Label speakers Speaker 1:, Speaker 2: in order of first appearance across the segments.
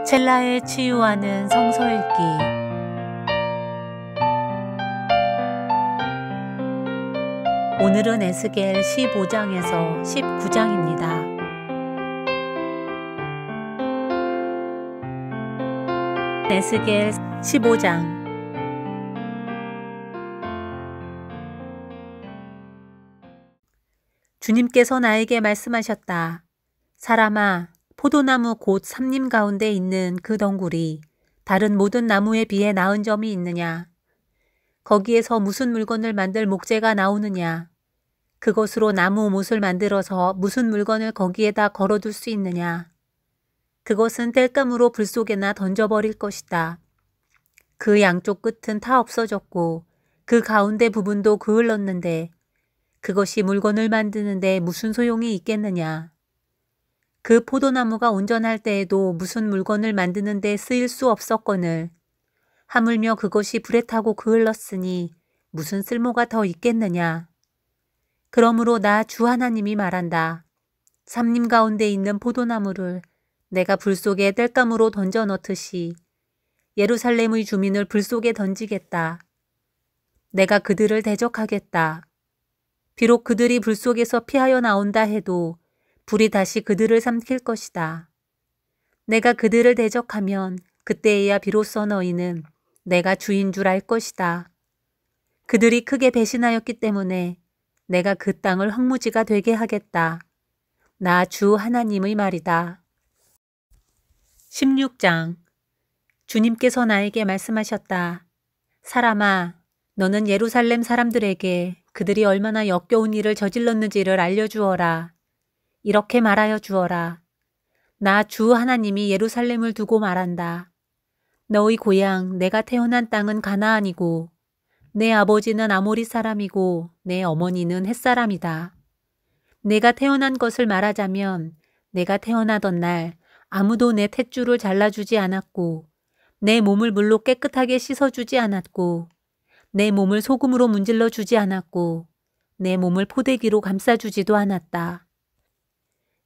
Speaker 1: 첼라에 치유하는 성서 읽기. 오늘은 에스겔 15장에서 19장입니다. 에스겔 15장. 주님께서 나에게 말씀하셨다. 사람아, 포도나무 곧 삼림 가운데 있는 그 덩굴이 다른 모든 나무에 비해 나은 점이 있느냐? 거기에서 무슨 물건을 만들 목재가 나오느냐? 그것으로 나무 못을 만들어서 무슨 물건을 거기에다 걸어둘 수 있느냐? 그것은 땔감으로 불 속에나 던져버릴 것이다. 그 양쪽 끝은 다 없어졌고 그 가운데 부분도 그을렀는데 그것이 물건을 만드는데 무슨 소용이 있겠느냐? 그 포도나무가 온전할 때에도 무슨 물건을 만드는 데 쓰일 수 없었거늘 하물며 그것이 불에 타고 그을렀으니 무슨 쓸모가 더 있겠느냐. 그러므로 나 주 하나님이 말한다. 삼림 가운데 있는 포도나무를 내가 불 속에 땔감으로 던져 넣듯이 예루살렘의 주민을 불 속에 던지겠다. 내가 그들을 대적하겠다. 비록 그들이 불 속에서 피하여 나온다 해도 불이 다시 그들을 삼킬 것이다. 내가 그들을 대적하면 그때에야 비로소 너희는 내가 주인 줄 알 것이다. 그들이 크게 배신하였기 때문에 내가 그 땅을 황무지가 되게 하겠다. 나 주 하나님의 말이다. 16장. 주님께서 나에게 말씀하셨다. 사람아, 너는 예루살렘 사람들에게 그들이 얼마나 역겨운 일을 저질렀는지를 알려주어라. 이렇게 말하여 주어라. 나 주 하나님이 예루살렘을 두고 말한다. 너희 고향 내가 태어난 땅은 가나안이고 내 아버지는 아모리 사람이고 내 어머니는 헷 사람이다. 내가 태어난 것을 말하자면 내가 태어나던 날 아무도 내 탯줄을 잘라주지 않았고 내 몸을 물로 깨끗하게 씻어주지 않았고 내 몸을 소금으로 문질러 주지 않았고 내 몸을 포대기로 감싸주지도 않았다.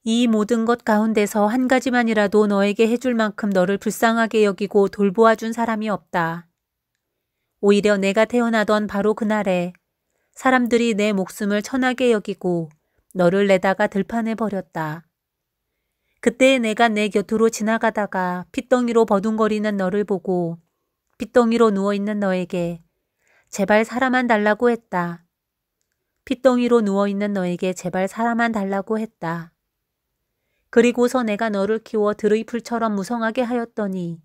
Speaker 1: 이 모든 것 가운데서 한 가지만이라도 너에게 해줄 만큼 너를 불쌍하게 여기고 돌보아준 사람이 없다. 오히려 내가 태어나던 바로 그날에 사람들이 내 목숨을 천하게 여기고 너를 내다가 들판에 버렸다. 그때 내가 내 곁으로 지나가다가 핏덩이로 버둥거리는 너를 보고 핏덩이로 누워있는 너에게 제발 사람만 달라고 했다. 핏덩이로 누워있는 너에게 제발 사람만 달라고 했다. 그리고서 내가 너를 키워 들의 풀처럼 무성하게 하였더니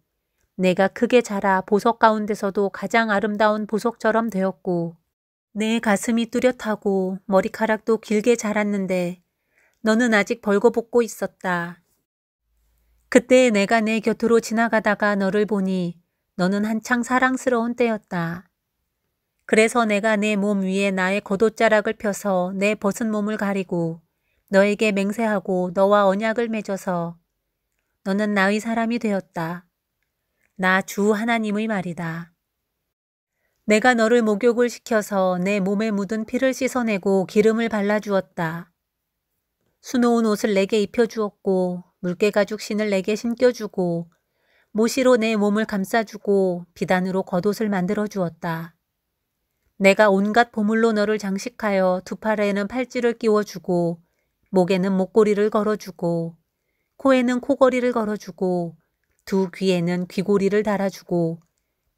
Speaker 1: 내가 크게 자라 보석 가운데서도 가장 아름다운 보석처럼 되었고 내 가슴이 뚜렷하고 머리카락도 길게 자랐는데 너는 아직 벌거벗고 있었다. 그때 내가 내 곁으로 지나가다가 너를 보니 너는 한창 사랑스러운 때였다. 그래서 내가 내 몸 위에 나의 겉옷자락을 펴서 내 벗은 몸을 가리고 너에게 맹세하고 너와 언약을 맺어서 너는 나의 사람이 되었다. 나 주 하나님의 말이다. 내가 너를 목욕을 시켜서 내 몸에 묻은 피를 씻어내고 기름을 발라주었다. 수놓은 옷을 내게 입혀주었고 물개가죽 신을 내게 신겨주고 모시로 내 몸을 감싸주고 비단으로 겉옷을 만들어주었다. 내가 온갖 보물로 너를 장식하여 두 팔에는 팔찌를 끼워주고 목에는 목걸이를 걸어주고 코에는 코걸이를 걸어주고 두 귀에는 귀고리를 달아주고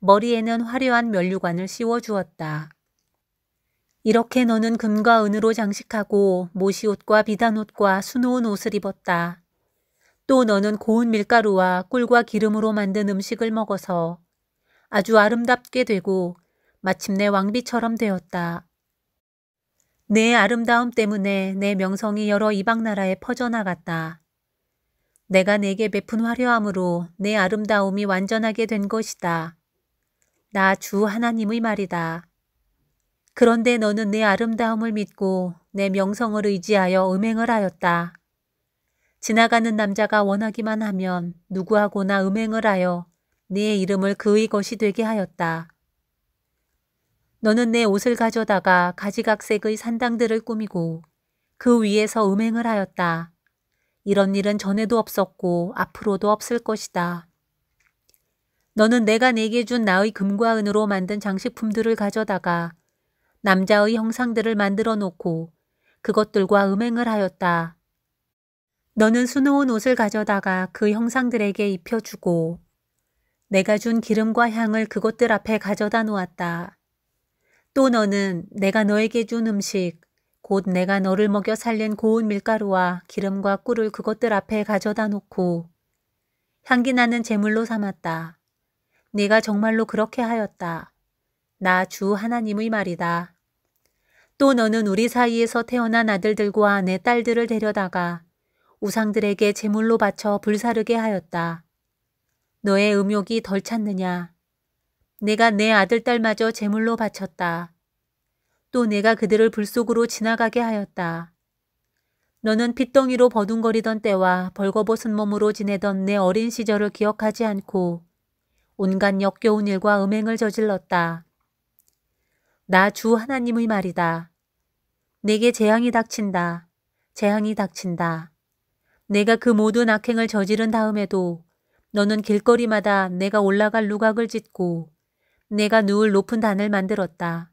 Speaker 1: 머리에는 화려한 면류관을 씌워주었다. 이렇게 너는 금과 은으로 장식하고 모시옷과 비단옷과 수놓은 옷을 입었다. 또 너는 고운 밀가루와 꿀과 기름으로 만든 음식을 먹어서 아주 아름답게 되고 마침내 왕비처럼 되었다. 내 아름다움 때문에 내 명성이 여러 이방 나라에 퍼져나갔다. 내가 내게 베푼 화려함으로 내 아름다움이 완전하게 된 것이다. 나 주 하나님의 말이다. 그런데 너는 내 아름다움을 믿고 내 명성을 의지하여 음행을 하였다. 지나가는 남자가 원하기만 하면 누구하고나 음행을 하여 네 이름을 그의 것이 되게 하였다. 너는 내 옷을 가져다가 가지각색의 산당들을 꾸미고 그 위에서 음행을 하였다. 이런 일은 전에도 없었고 앞으로도 없을 것이다. 너는 내가 내게 준 나의 금과 은으로 만든 장식품들을 가져다가 남자의 형상들을 만들어 놓고 그것들과 음행을 하였다. 너는 수놓은 옷을 가져다가 그 형상들에게 입혀주고 내가 준 기름과 향을 그것들 앞에 가져다 놓았다. 또 너는 내가 너에게 준 음식, 곧 내가 너를 먹여 살린 고운 밀가루와 기름과 꿀을 그것들 앞에 가져다 놓고 향기 나는 제물로 삼았다. 네가 정말로 그렇게 하였다. 나 주 하나님의 말이다. 또 너는 우리 사이에서 태어난 아들들과 내 딸들을 데려다가 우상들에게 제물로 바쳐 불사르게 하였다. 너의 음욕이 덜 찼느냐? 내가 내 아들딸마저 제물로 바쳤다. 또 내가 그들을 불 속으로 지나가게 하였다. 너는 핏덩이로 버둥거리던 때와 벌거벗은 몸으로 지내던 내 어린 시절을 기억하지 않고 온갖 역겨운 일과 음행을 저질렀다. 나 주 하나님의 말이다. 내게 재앙이 닥친다. 재앙이 닥친다. 내가 그 모든 악행을 저지른 다음에도 너는 길거리마다 내가 올라갈 누각을 짓고 내가 누울 높은 단을 만들었다.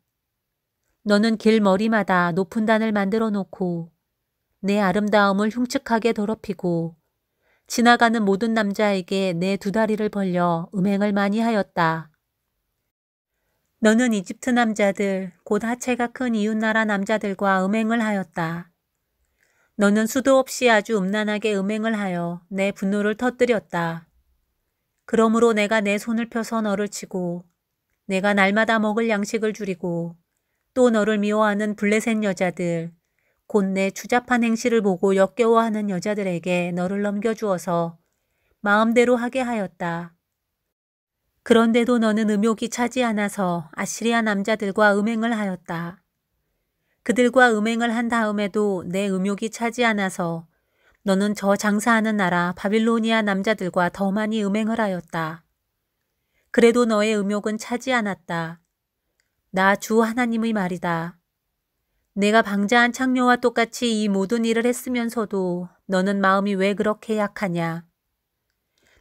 Speaker 1: 너는 길머리마다 높은 단을 만들어 놓고 내 아름다움을 흉측하게 더럽히고 지나가는 모든 남자에게 내 두 다리를 벌려 음행을 많이 하였다. 너는 이집트 남자들, 곧 하체가 큰 이웃나라 남자들과 음행을 하였다. 너는 수도 없이 아주 음란하게 음행을 하여 내 분노를 터뜨렸다. 그러므로 내가 내 손을 펴서 너를 치고 내가 날마다 먹을 양식을 줄이고 또 너를 미워하는 블레셋 여자들, 곧 내 추잡한 행실을 보고 역겨워하는 여자들에게 너를 넘겨주어서 마음대로 하게 하였다. 그런데도 너는 음욕이 차지 않아서 아시리아 남자들과 음행을 하였다. 그들과 음행을 한 다음에도 내 음욕이 차지 않아서 너는 저 장사하는 나라 바빌로니아 남자들과 더 많이 음행을 하였다. 그래도 너의 음욕은 차지 않았다. 나 주 하나님의 말이다. 내가 방자한 창녀와 똑같이 이 모든 일을 했으면서도 너는 마음이 왜 그렇게 약하냐?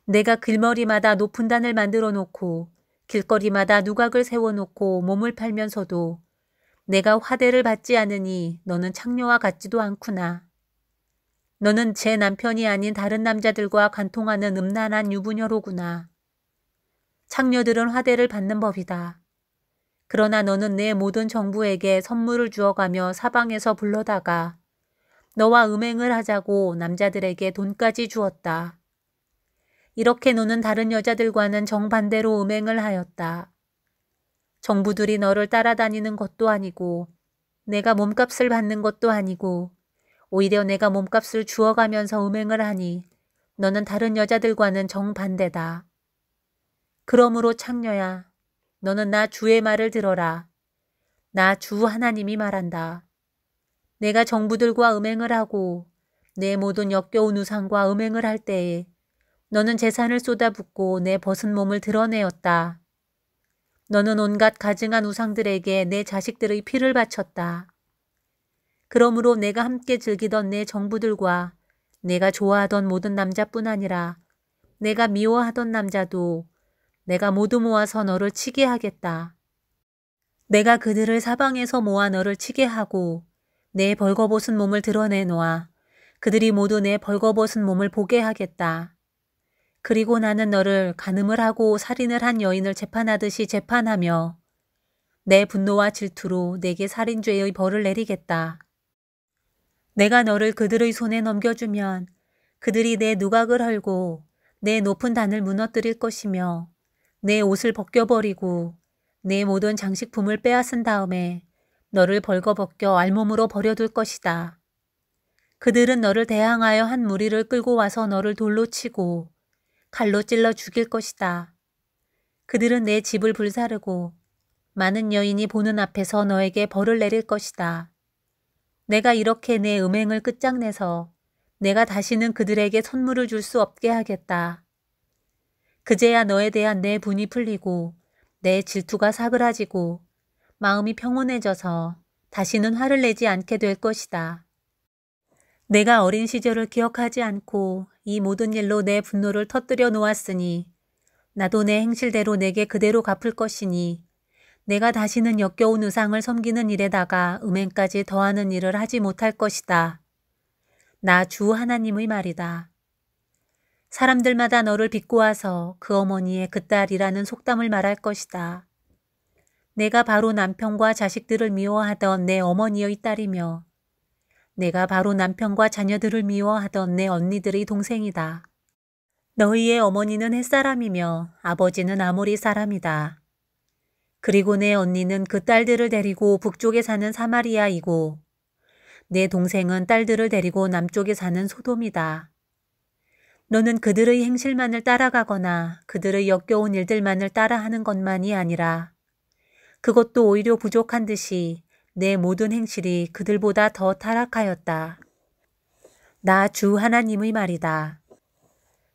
Speaker 1: 내가 길머리마다 높은 단을 만들어 놓고 길거리마다 누각을 세워놓고 몸을 팔면서도 내가 화대를 받지 않으니 너는 창녀와 같지도 않구나. 너는 제 남편이 아닌 다른 남자들과 간통하는 음란한 유부녀로구나. 창녀들은 화대를 받는 법이다. 그러나 너는 내 모든 정부에게 선물을 주어가며 사방에서 불러다가 너와 음행을 하자고 남자들에게 돈까지 주었다. 이렇게 너는 다른 여자들과는 정반대로 음행을 하였다. 정부들이 너를 따라다니는 것도 아니고 내가 몸값을 받는 것도 아니고 오히려 내가 몸값을 주어가면서 음행을 하니 너는 다른 여자들과는 정반대다. 그러므로 창녀야, 너는 나 주의 말을 들어라. 나 주 하나님이 말한다. 내가 정부들과 음행을 하고 내 모든 역겨운 우상과 음행을 할 때에 너는 재산을 쏟아붓고 내 벗은 몸을 드러내었다. 너는 온갖 가증한 우상들에게 내 자식들의 피를 바쳤다. 그러므로 내가 함께 즐기던 내 정부들과 내가 좋아하던 모든 남자뿐 아니라 내가 미워하던 남자도 내가 모두 모아서 너를 치게 하겠다. 내가 그들을 사방에서 모아 너를 치게 하고 내 벌거벗은 몸을 드러내놓아 그들이 모두 내 벌거벗은 몸을 보게 하겠다. 그리고 나는 너를 간음을 하고 살인을 한 여인을 재판하듯이 재판하며 내 분노와 질투로 내게 살인죄의 벌을 내리겠다. 내가 너를 그들의 손에 넘겨주면 그들이 내 누각을 헐고 내 높은 단을 무너뜨릴 것이며 내 옷을 벗겨버리고 내 모든 장식품을 빼앗은 다음에 너를 벌거벗겨 알몸으로 버려둘 것이다. 그들은 너를 대항하여 한 무리를 끌고 와서 너를 돌로 치고 칼로 찔러 죽일 것이다. 그들은 내 집을 불사르고 많은 여인이 보는 앞에서 너에게 벌을 내릴 것이다. 내가 이렇게 내 음행을 끝장내서 내가 다시는 그들에게 선물을 줄 수 없게 하겠다. 그제야 너에 대한 내 분이 풀리고 내 질투가 사그라지고 마음이 평온해져서 다시는 화를 내지 않게 될 것이다. 내가 어린 시절을 기억하지 않고 이 모든 일로 내 분노를 터뜨려 놓았으니 나도 내 행실대로 내게 그대로 갚을 것이니 내가 다시는 역겨운 우상을 섬기는 일에다가 음행까지 더하는 일을 하지 못할 것이다. 나 주 하나님의 말이다. 사람들마다 너를 비꼬아서 그 어머니의 그 딸이라는 속담을 말할 것이다. 내가 바로 남편과 자식들을 미워하던 내 어머니의 딸이며 내가 바로 남편과 자녀들을 미워하던 내 언니들의 동생이다. 너희의 어머니는 햇사람이며 아버지는 아모리 사람이다. 그리고 내 언니는 그 딸들을 데리고 북쪽에 사는 사마리아이고 내 동생은 딸들을 데리고 남쪽에 사는 소돔이다. 너는 그들의 행실만을 따라가거나 그들의 역겨운 일들만을 따라하는 것만이 아니라 그것도 오히려 부족한 듯이 내 모든 행실이 그들보다 더 타락하였다. 나 주 하나님의 말이다.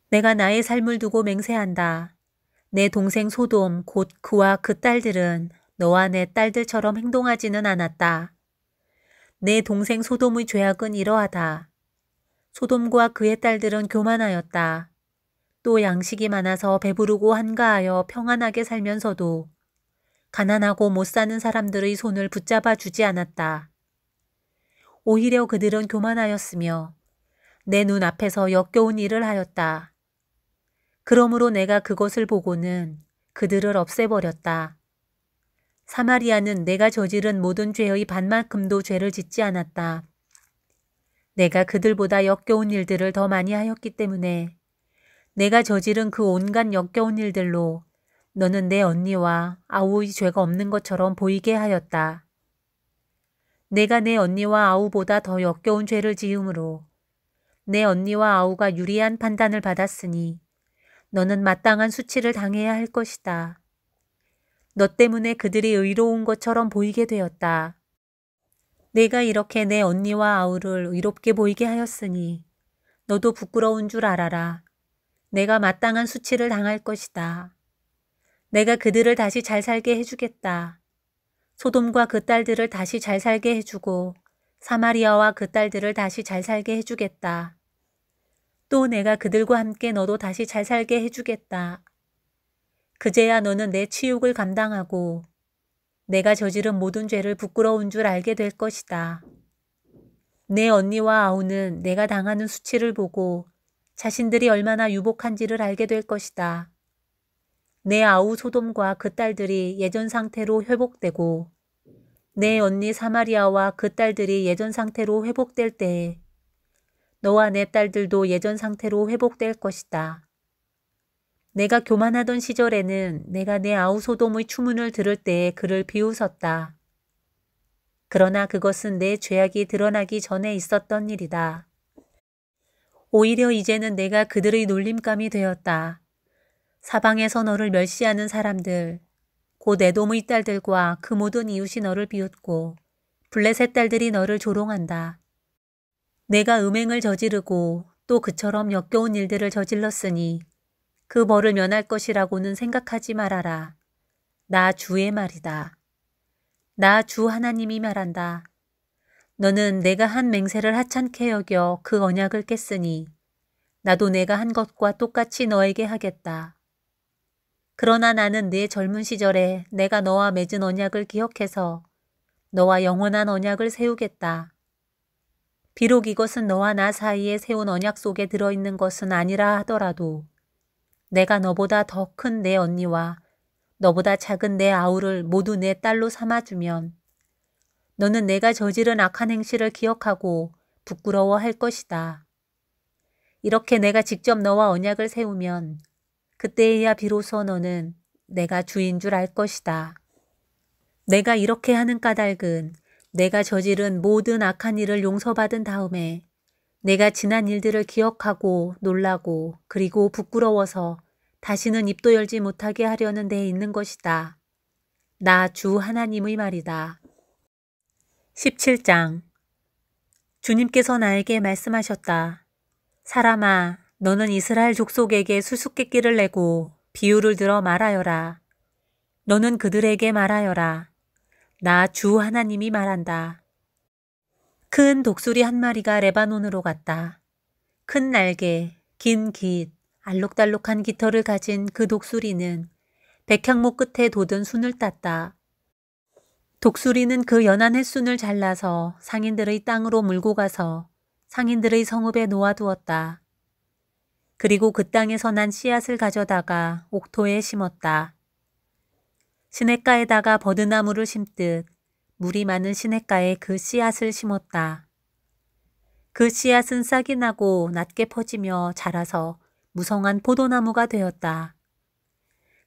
Speaker 1: 내가 나의 삶을 두고 맹세한다. 내 동생 소돔 곧 그와 그 딸들은 너와 내 딸들처럼 행동하지는 않았다. 내 동생 소돔의 죄악은 이러하다. 소돔과 그의 딸들은 교만하였다. 또 양식이 많아서 배부르고 한가하여 평안하게 살면서도 가난하고 못 사는 사람들의 손을 붙잡아 주지 않았다. 오히려 그들은 교만하였으며 내 눈 앞에서 역겨운 일을 하였다. 그러므로 내가 그것을 보고는 그들을 없애버렸다. 사마리아는 내가 저지른 모든 죄의 반만큼도 죄를 짓지 않았다. 내가 그들보다 역겨운 일들을 더 많이 하였기 때문에 내가 저지른 그 온갖 역겨운 일들로 너는 내 언니와 아우의 죄가 없는 것처럼 보이게 하였다. 내가 내 언니와 아우보다 더 역겨운 죄를 지음으로 내 언니와 아우가 유리한 판단을 받았으니 너는 마땅한 수치를 당해야 할 것이다. 너 때문에 그들이 의로운 것처럼 보이게 되었다. 내가 이렇게 내 언니와 아우를 의롭게 보이게 하였으니 너도 부끄러운 줄 알아라. 내가 마땅한 수치를 당할 것이다. 내가 그들을 다시 잘 살게 해주겠다. 소돔과 그 딸들을 다시 잘 살게 해주고 사마리아와 그 딸들을 다시 잘 살게 해주겠다. 또 내가 그들과 함께 너도 다시 잘 살게 해주겠다. 그제야 너는 내 치욕을 감당하고 내가 저지른 모든 죄를 부끄러운 줄 알게 될 것이다. 내 언니와 아우는 내가 당하는 수치를 보고 자신들이 얼마나 유복한지를 알게 될 것이다. 내 아우 소돔과 그 딸들이 예전 상태로 회복되고 내 언니 사마리아와 그 딸들이 예전 상태로 회복될 때에 너와 내 딸들도 예전 상태로 회복될 것이다. 내가 교만하던 시절에는 내가 내 아우 소돔의 추문을 들을 때에 그를 비웃었다. 그러나 그것은 내 죄악이 드러나기 전에 있었던 일이다. 오히려 이제는 내가 그들의 놀림감이 되었다. 사방에서 너를 멸시하는 사람들, 곧 에돔의 딸들과 그 모든 이웃이 너를 비웃고 블레셋 딸들이 너를 조롱한다. 내가 음행을 저지르고 또 그처럼 역겨운 일들을 저질렀으니 그 벌을 면할 것이라고는 생각하지 말아라. 나 주의 말이다. 나 주 하나님이 말한다. 너는 내가 한 맹세를 하찮게 여겨 그 언약을 깼으니 나도 내가 한 것과 똑같이 너에게 하겠다. 그러나 나는 네 젊은 시절에 내가 너와 맺은 언약을 기억해서 너와 영원한 언약을 세우겠다. 비록 이것은 너와 나 사이에 세운 언약 속에 들어있는 것은 아니라 하더라도 내가 너보다 더 큰 내 언니와 너보다 작은 내 아우를 모두 내 딸로 삼아주면 너는 내가 저지른 악한 행실을 기억하고 부끄러워할 것이다. 이렇게 내가 직접 너와 언약을 세우면 그때에야 비로소 너는 내가 주인 줄 알 것이다. 내가 이렇게 하는 까닭은 내가 저지른 모든 악한 일을 용서받은 다음에 내가 지난 일들을 기억하고 놀라고 그리고 부끄러워서 다시는 입도 열지 못하게 하려는 데 있는 것이다. 나 주 하나님의 말이다. 17장 주님께서 나에게 말씀하셨다. 사람아, 너는 이스라엘 족속에게 수수께끼를 내고 비유를 들어 말하여라. 너는 그들에게 말하여라. 나 주 하나님이 말한다. 큰 독수리 한 마리가 레바논으로 갔다. 큰 날개, 긴 깃, 알록달록한 깃털을 가진 그 독수리는 백향목 끝에 돋은 순을 땄다. 독수리는 그 연한 햇순을 잘라서 상인들의 땅으로 물고 가서 상인들의 성읍에 놓아두었다. 그리고 그 땅에서 난 씨앗을 가져다가 옥토에 심었다. 시냇가에다가 버드나무를 심듯 물이 많은 시냇가에 그 씨앗을 심었다. 그 씨앗은 싹이 나고 낮게 퍼지며 자라서 무성한 포도나무가 되었다.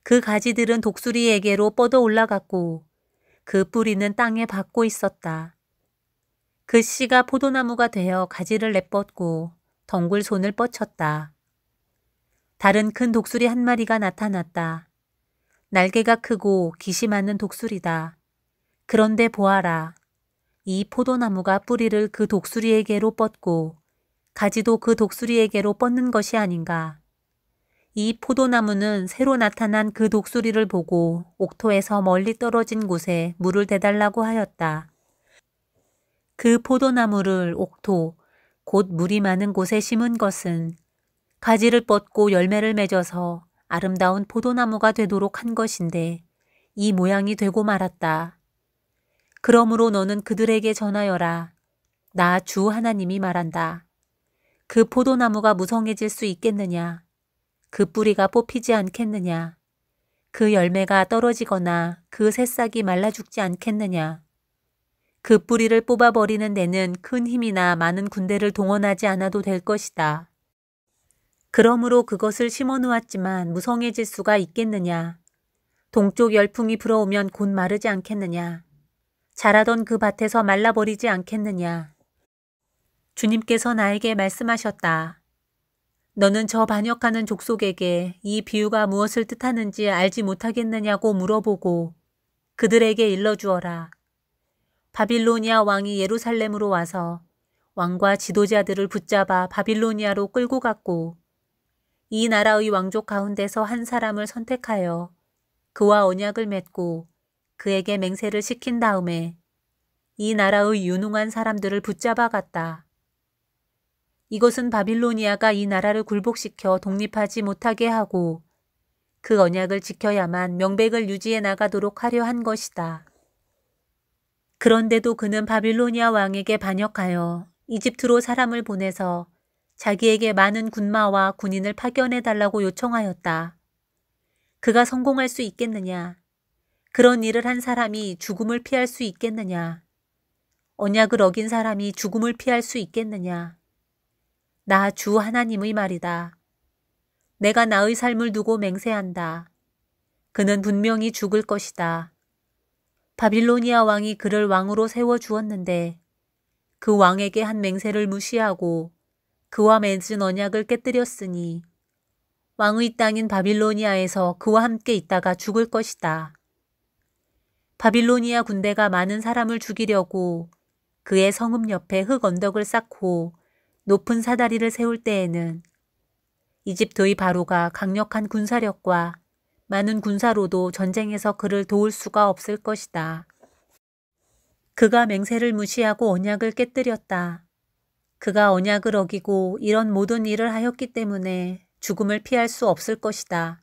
Speaker 1: 그 가지들은 독수리에게로 뻗어 올라갔고 그 뿌리는 땅에 박고 있었다. 그 씨가 포도나무가 되어 가지를 내뻗고 덩굴 손을 뻗쳤다. 다른 큰 독수리 한 마리가 나타났다. 날개가 크고 깃이 많은 독수리다. 그런데 보아라. 이 포도나무가 뿌리를 그 독수리에게로 뻗고 가지도 그 독수리에게로 뻗는 것이 아닌가. 이 포도나무는 새로 나타난 그 독수리를 보고 옥토에서 멀리 떨어진 곳에 물을 대달라고 하였다. 그 포도나무를 옥토, 곧 물이 많은 곳에 심은 것은 가지를 뻗고 열매를 맺어서 아름다운 포도나무가 되도록 한 것인데 이 모양이 되고 말았다. 그러므로 너는 그들에게 전하여라. 나 주 하나님이 말한다. 그 포도나무가 무성해질 수 있겠느냐? 그 뿌리가 뽑히지 않겠느냐? 그 열매가 떨어지거나 그 새싹이 말라 죽지 않겠느냐? 그 뿌리를 뽑아버리는 데는 큰 힘이나 많은 군대를 동원하지 않아도 될 것이다. 그러므로 그것을 심어 놓았지만 무성해질 수가 있겠느냐? 동쪽 열풍이 불어오면 곧 마르지 않겠느냐? 자라던 그 밭에서 말라버리지 않겠느냐? 주님께서 나에게 말씀하셨다. 너는 저 반역하는 족속에게 이 비유가 무엇을 뜻하는지 알지 못하겠느냐고 물어보고 그들에게 일러주어라. 바빌로니아 왕이 예루살렘으로 와서 왕과 지도자들을 붙잡아 바빌로니아로 끌고 갔고 이 나라의 왕족 가운데서 한 사람을 선택하여 그와 언약을 맺고 그에게 맹세를 시킨 다음에 이 나라의 유능한 사람들을 붙잡아 갔다. 이것은 바빌로니아가 이 나라를 굴복시켜 독립하지 못하게 하고 그 언약을 지켜야만 명백을 유지해 나가도록 하려 한 것이다. 그런데도 그는 바빌로니아 왕에게 반역하여 이집트로 사람을 보내서 자기에게 많은 군마와 군인을 파견해 달라고 요청하였다. 그가 성공할 수 있겠느냐? 그런 일을 한 사람이 죽음을 피할 수 있겠느냐? 언약을 어긴 사람이 죽음을 피할 수 있겠느냐? 나 주 하나님의 말이다. 내가 나의 삶을 두고 맹세한다. 그는 분명히 죽을 것이다. 바빌로니아 왕이 그를 왕으로 세워주었는데 그 왕에게 한 맹세를 무시하고 그와 맺은 언약을 깨뜨렸으니 왕의 땅인 바빌로니아에서 그와 함께 있다가 죽을 것이다. 바빌로니아 군대가 많은 사람을 죽이려고 그의 성읍 옆에 흙 언덕을 쌓고 높은 사다리를 세울 때에는 이집트의 바로가 강력한 군사력과 많은 군사로도 전쟁에서 그를 도울 수가 없을 것이다. 그가 맹세를 무시하고 언약을 깨뜨렸다. 그가 언약을 어기고 이런 모든 일을 하였기 때문에 죽음을 피할 수 없을 것이다.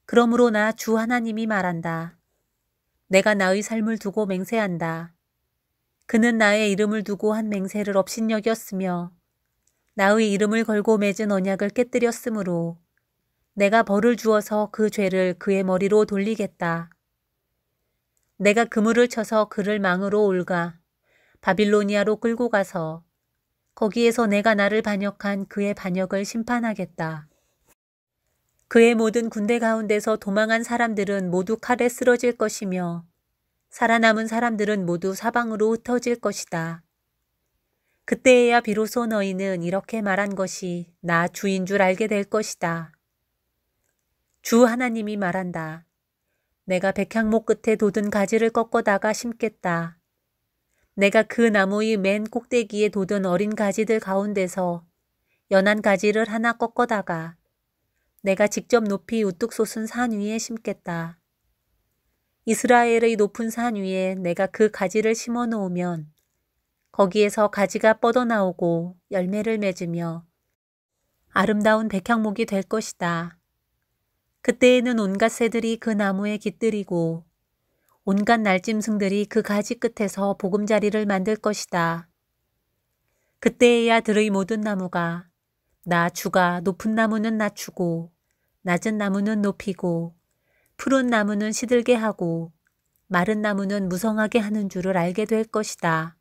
Speaker 1: 그러므로 나 주 하나님이 말한다. 내가 나의 삶을 두고 맹세한다. 그는 나의 이름을 두고 한 맹세를 업신여겼으며 나의 이름을 걸고 맺은 언약을 깨뜨렸으므로 내가 벌을 주어서 그 죄를 그의 머리로 돌리겠다. 내가 그물을 쳐서 그를 망으로 올가 바빌로니아로 끌고 가서 거기에서 내가 나를 반역한 그의 반역을 심판하겠다. 그의 모든 군대 가운데서 도망한 사람들은 모두 칼에 쓰러질 것이며 살아남은 사람들은 모두 사방으로 흩어질 것이다. 그때에야 비로소 너희는 이렇게 말한 것이 나 주인 줄 알게 될 것이다. 주 하나님이 말한다. 내가 백향목 끝에 돋은 가지를 꺾어다가 심겠다. 내가 그 나무의 맨 꼭대기에 돋은 어린 가지들 가운데서 연한 가지를 하나 꺾어다가 내가 직접 높이 우뚝 솟은 산 위에 심겠다. 이스라엘의 높은 산 위에 내가 그 가지를 심어 놓으면 거기에서 가지가 뻗어나오고 열매를 맺으며 아름다운 백향목이 될 것이다. 그때에는 온갖 새들이 그 나무에 깃들이고 온갖 날짐승들이 그 가지 끝에서 보금자리를 만들 것이다. 그때에야 들의 모든 나무가 나 주가 높은 나무는 낮추고 낮은 나무는 높이고 푸른 나무는 시들게 하고 마른 나무는 무성하게 하는 줄을 알게 될 것이다.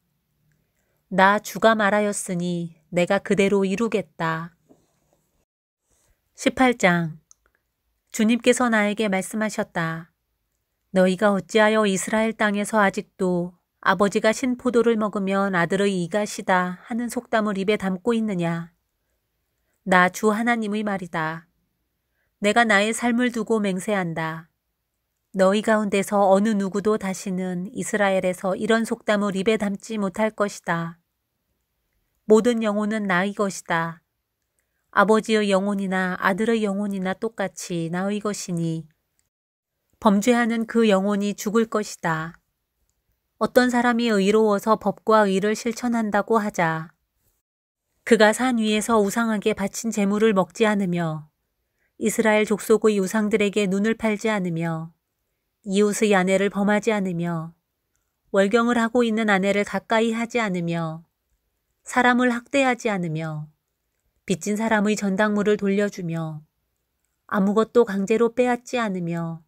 Speaker 1: 나 주가 말하였으니 내가 그대로 이루겠다. 18장. 주님께서 나에게 말씀하셨다. 너희가 어찌하여 이스라엘 땅에서 아직도 아버지가 신 포도를 먹으면 아들의 이가 시다 하는 속담을 입에 담고 있느냐. 나 주 하나님의 말이다. 내가 나의 삶을 두고 맹세한다. 너희 가운데서 어느 누구도 다시는 이스라엘에서 이런 속담을 입에 담지 못할 것이다. 모든 영혼은 나의 것이다. 아버지의 영혼이나 아들의 영혼이나 똑같이 나의 것이니 범죄하는 그 영혼이 죽을 것이다. 어떤 사람이 의로워서 법과 의를 실천한다고 하자. 그가 산 위에서 우상에게 바친 제물을 먹지 않으며 이스라엘 족속의 우상들에게 눈을 팔지 않으며 이웃의 아내를 범하지 않으며 월경을 하고 있는 아내를 가까이 하지 않으며 사람을 학대하지 않으며 빚진 사람의 전당물을 돌려주며 아무것도 강제로 빼앗지 않으며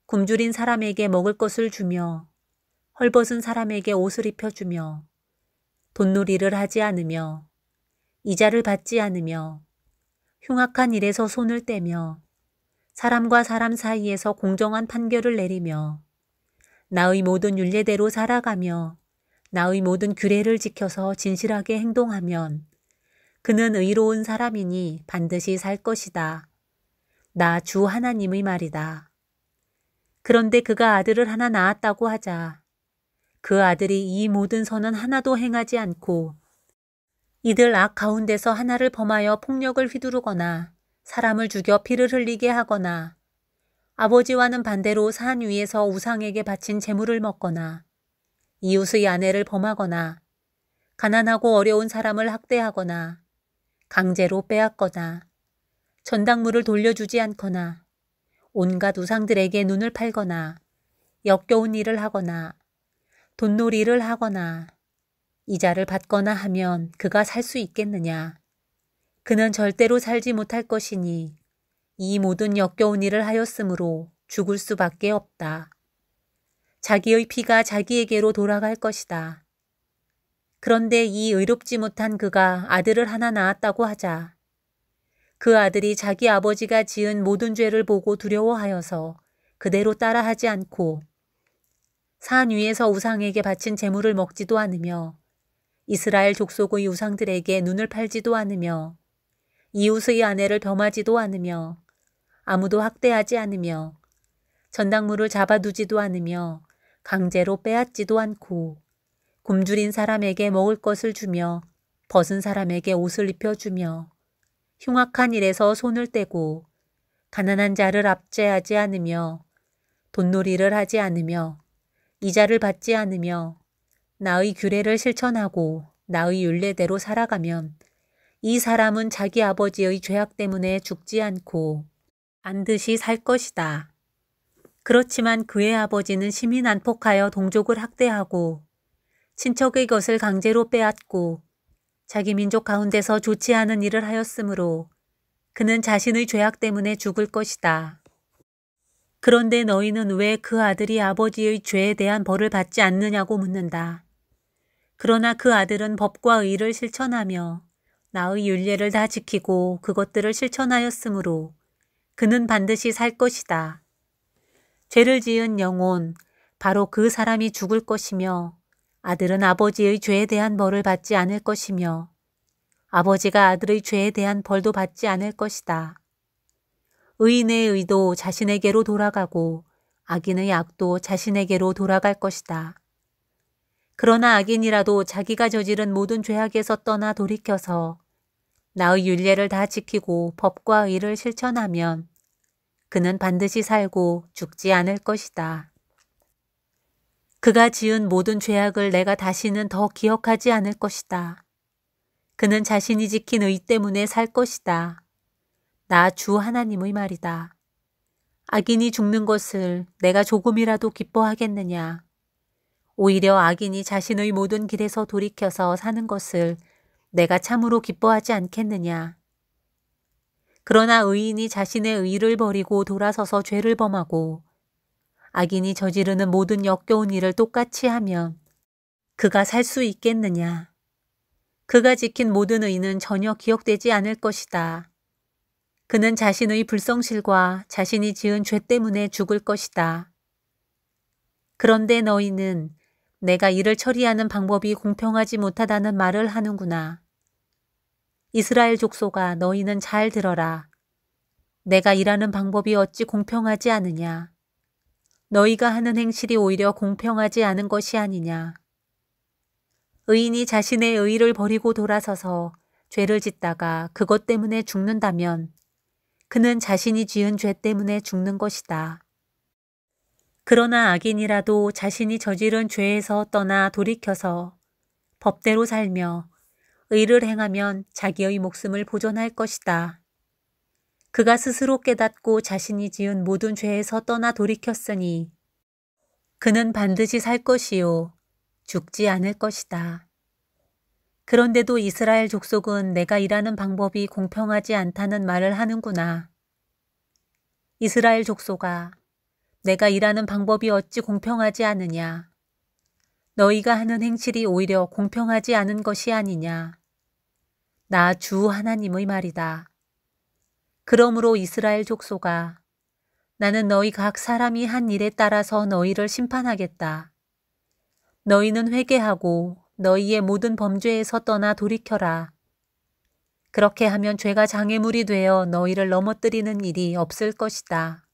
Speaker 1: 굶주린 사람에게 먹을 것을 주며 헐벗은 사람에게 옷을 입혀주며 돈놀이를 하지 않으며 이자를 받지 않으며 흉악한 일에서 손을 떼며 사람과 사람 사이에서 공정한 판결을 내리며 나의 모든 율례대로 살아가며 나의 모든 규례를 지켜서 진실하게 행동하면 그는 의로운 사람이니 반드시 살 것이다. 나 주 하나님의 말이다. 그런데 그가 아들을 하나 낳았다고 하자. 그 아들이 이 모든 선은 하나도 행하지 않고 이들 악 가운데서 하나를 범하여 폭력을 휘두르거나 사람을 죽여 피를 흘리게 하거나 아버지와는 반대로 산 위에서 우상에게 바친 제물을 먹거나 이웃의 아내를 범하거나 가난하고 어려운 사람을 학대하거나 강제로 빼앗거나 전당물을 돌려주지 않거나 온갖 우상들에게 눈을 팔거나 역겨운 일을 하거나 돈놀이를 하거나 이자를 받거나 하면 그가 살 수 있겠느냐. 그는 절대로 살지 못할 것이니 이 모든 역겨운 일을 하였으므로 죽을 수밖에 없다. 자기의 피가 자기에게로 돌아갈 것이다. 그런데 이 의롭지 못한 그가 아들을 하나 낳았다고 하자. 그 아들이 자기 아버지가 지은 모든 죄를 보고 두려워하여서 그대로 따라하지 않고 산 위에서 우상에게 바친 제물을 먹지도 않으며 이스라엘 족속의 우상들에게 눈을 팔지도 않으며 이웃의 아내를 범하지도 않으며 아무도 학대하지 않으며 전당물을 잡아두지도 않으며 강제로 빼앗지도 않고 굶주린 사람에게 먹을 것을 주며 벗은 사람에게 옷을 입혀주며 흉악한 일에서 손을 떼고 가난한 자를 압제하지 않으며 돈놀이를 하지 않으며 이자를 받지 않으며 나의 규례를 실천하고 나의 율례대로 살아가면 이 사람은 자기 아버지의 죄악 때문에 죽지 않고 반드시 살 것이다. 그렇지만 그의 아버지는 심히 난폭하여 동족을 학대하고 친척의 것을 강제로 빼앗고 자기 민족 가운데서 좋지 않은 일을 하였으므로 그는 자신의 죄악 때문에 죽을 것이다. 그런데 너희는 왜 그 아들이 아버지의 죄에 대한 벌을 받지 않느냐고 묻는다. 그러나 그 아들은 법과 의를 실천하며 나의 율례를 다 지키고 그것들을 실천하였으므로 그는 반드시 살 것이다. 죄를 지은 영혼, 바로 그 사람이 죽을 것이며 아들은 아버지의 죄에 대한 벌을 받지 않을 것이며 아버지가 아들의 죄에 대한 벌도 받지 않을 것이다. 의인의 의도 자신에게로 돌아가고 악인의 악도 자신에게로 돌아갈 것이다. 그러나 악인이라도 자기가 저지른 모든 죄악에서 떠나 돌이켜서 나의 율례를 다 지키고 법과 의를 실천하면 그는 반드시 살고 죽지 않을 것이다. 그가 지은 모든 죄악을 내가 다시는 더 기억하지 않을 것이다. 그는 자신이 지킨 의 때문에 살 것이다. 나 주 하나님의 말이다. 악인이 죽는 것을 내가 조금이라도 기뻐하겠느냐. 오히려 악인이 자신의 모든 길에서 돌이켜서 사는 것을 내가 참으로 기뻐하지 않겠느냐. 그러나 의인이 자신의 의를 버리고 돌아서서 죄를 범하고 악인이 저지르는 모든 역겨운 일을 똑같이 하면 그가 살 수 있겠느냐. 그가 지킨 모든 의는 전혀 기억되지 않을 것이다. 그는 자신의 불성실과 자신이 지은 죄 때문에 죽을 것이다. 그런데 너희는 내가 이를 처리하는 방법이 공평하지 못하다는 말을 하는구나. 이스라엘 족속아, 너희는 잘 들어라. 내가 일하는 방법이 어찌 공평하지 않으냐. 너희가 하는 행실이 오히려 공평하지 않은 것이 아니냐. 의인이 자신의 의를 버리고 돌아서서 죄를 짓다가 그것 때문에 죽는다면 그는 자신이 지은 죄 때문에 죽는 것이다. 그러나 악인이라도 자신이 저지른 죄에서 떠나 돌이켜서 법대로 살며 의를 행하면 자기의 목숨을 보존할 것이다. 그가 스스로 깨닫고 자신이 지은 모든 죄에서 떠나 돌이켰으니 그는 반드시 살 것이요 죽지 않을 것이다. 그런데도 이스라엘 족속은 내가 일하는 방법이 공평하지 않다는 말을 하는구나. 이스라엘 족속아, 내가 일하는 방법이 어찌 공평하지 않으냐. 너희가 하는 행실이 오히려 공평하지 않은 것이 아니냐. 나 주 하나님의 말이다. 그러므로 이스라엘 족속아, 나는 너희 각 사람이 한 일에 따라서 너희를 심판하겠다. 너희는 회개하고 너희의 모든 범죄에서 떠나 돌이켜라. 그렇게 하면 죄가 장애물이 되어 너희를 넘어뜨리는 일이 없을 것이다.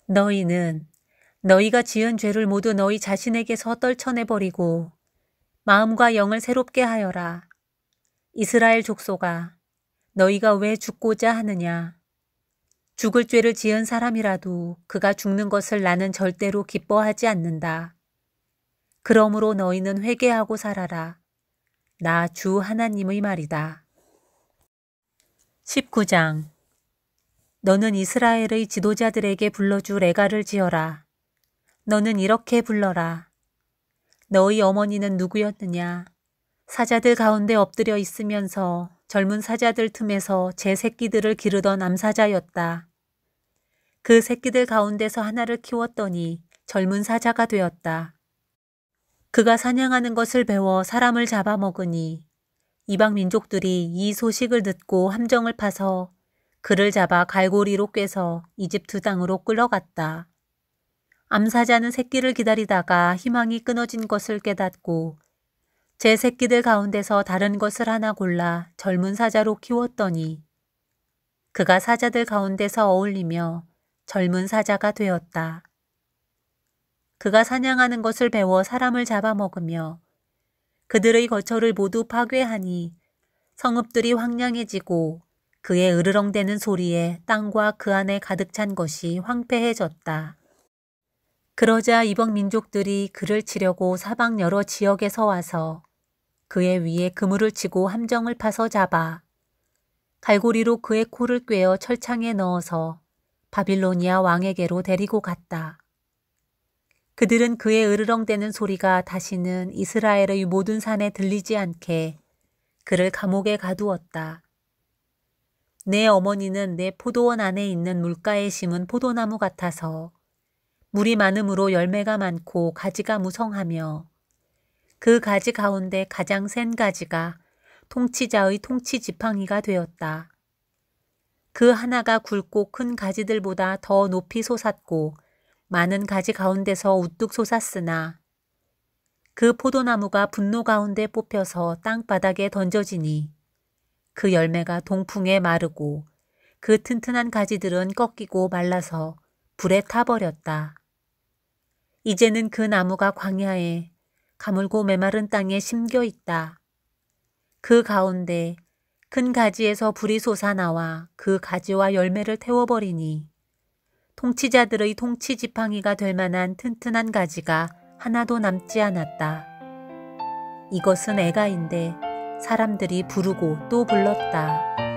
Speaker 1: 너희는 너희가 지은 죄를 모두 너희 자신에게서 떨쳐내버리고 마음과 영을 새롭게 하여라. 이스라엘 족속아, 너희가 왜 죽고자 하느냐. 죽을 죄를 지은 사람이라도 그가 죽는 것을 나는 절대로 기뻐하지 않는다. 그러므로 너희는 회개하고 살아라. 나 주 하나님의 말이다. 19장. 너는 이스라엘의 지도자들에게 불러주 레가를 지어라. 너는 이렇게 불러라. 너희 어머니는 누구였느냐. 사자들 가운데 엎드려 있으면서 젊은 사자들 틈에서 제 새끼들을 기르던 암사자였다. 그 새끼들 가운데서 하나를 키웠더니 젊은 사자가 되었다. 그가 사냥하는 것을 배워 사람을 잡아먹으니 이방 민족들이 이 소식을 듣고 함정을 파서 그를 잡아 갈고리로 꿰서 이집트 땅으로 끌어갔다. 암사자는 새끼를 기다리다가 희망이 끊어진 것을 깨닫고 제 새끼들 가운데서 다른 것을 하나 골라 젊은 사자로 키웠더니 그가 사자들 가운데서 어울리며 젊은 사자가 되었다. 그가 사냥하는 것을 배워 사람을 잡아먹으며 그들의 거처를 모두 파괴하니 성읍들이 황량해지고 그의 으르렁대는 소리에 땅과 그 안에 가득 찬 것이 황폐해졌다. 그러자 이방 민족들이 그를 치려고 사방 여러 지역에서 와서 그의 위에 그물을 치고 함정을 파서 잡아 갈고리로 그의 코를 꿰어 철창에 넣어서 바빌로니아 왕에게로 데리고 갔다. 그들은 그의 으르렁대는 소리가 다시는 이스라엘의 모든 산에 들리지 않게 그를 감옥에 가두었다. 내 어머니는 내 포도원 안에 있는 물가에 심은 포도나무 같아서 물이 많음으로 열매가 많고 가지가 무성하며 그 가지 가운데 가장 센 가지가 통치자의 통치지팡이가 되었다. 그 하나가 굵고 큰 가지들보다 더 높이 솟았고 많은 가지 가운데서 우뚝 솟았으나 그 포도나무가 분노 가운데 뽑혀서 땅바닥에 던져지니 그 열매가 동풍에 마르고 그 튼튼한 가지들은 꺾이고 말라서 불에 타버렸다. 이제는 그 나무가 광야에 가물고 메마른 땅에 심겨 있다. 그 가운데 큰 가지에서 불이 솟아나와 그 가지와 열매를 태워버리니 통치자들의 통치 지팡이가 될 만한 튼튼한 가지가 하나도 남지 않았다. 이것은 애가인데 사람들이 부르고 또 불렀다.